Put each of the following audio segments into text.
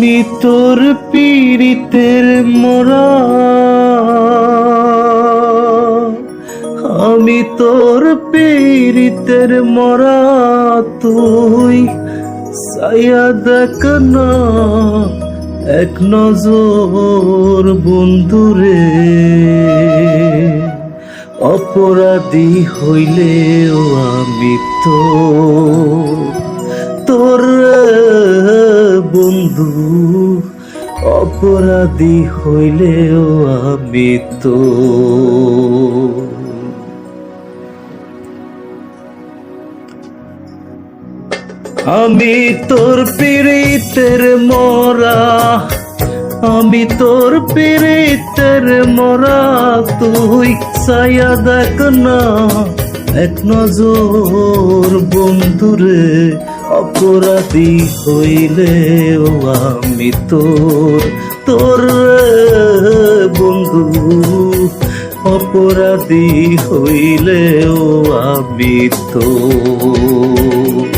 আমি তোর পীড়িতের মরা, আমি তোর পীড়িতের মরা, তুই সায়া দেখ না এক নজর বন্ধুরে। অপরাধী হইলেও আমি তো তোর বন্ধু, অপরাধী হইলেও আমি তো। আমি তোর পীড়িতের মরা, আমি তোর পীড়িতের মরা, তুই ছায়া দেখ না এক নজর বন্ধুরে। অপরাধী হইলেও আমি তোর বন্ধু, অপরাধী হইলেও আমি তোর।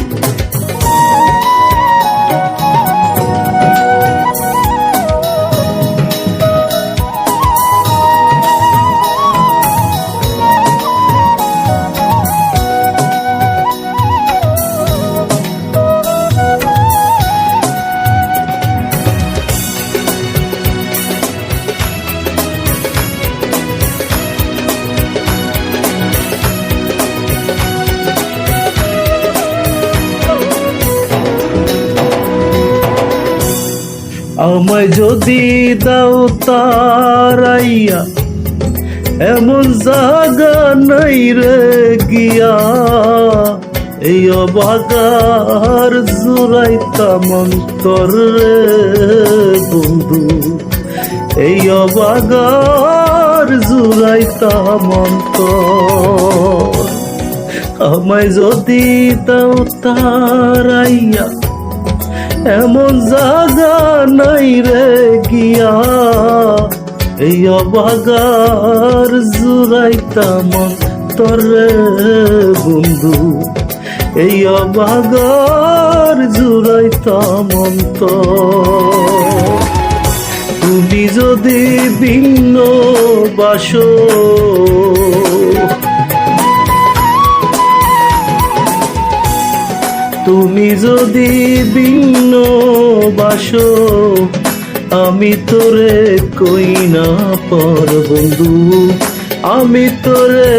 আমায় যদি দাও তারাইয়া, এমন জায়গা নাই রে গিয়া, এই অবাগার জুড়াইতাম অন্তর রে বন্ধু, এই অবাগার জুড়াইতাম অন্তর। আমায় যদি দাও তারাইয়া, এমন জায়গা নাই রে গিয়া, এই অবাগার জুড়াইতাম অন্তর রে বন্ধু, এই অবাগার জুড়াইতাম অন্তর। তুমি যদি ভিন্ন বাসো, তুমি যদি ভিন্ন বাসো, আমি তোরে কই না পর বন্ধু, আমি তোরে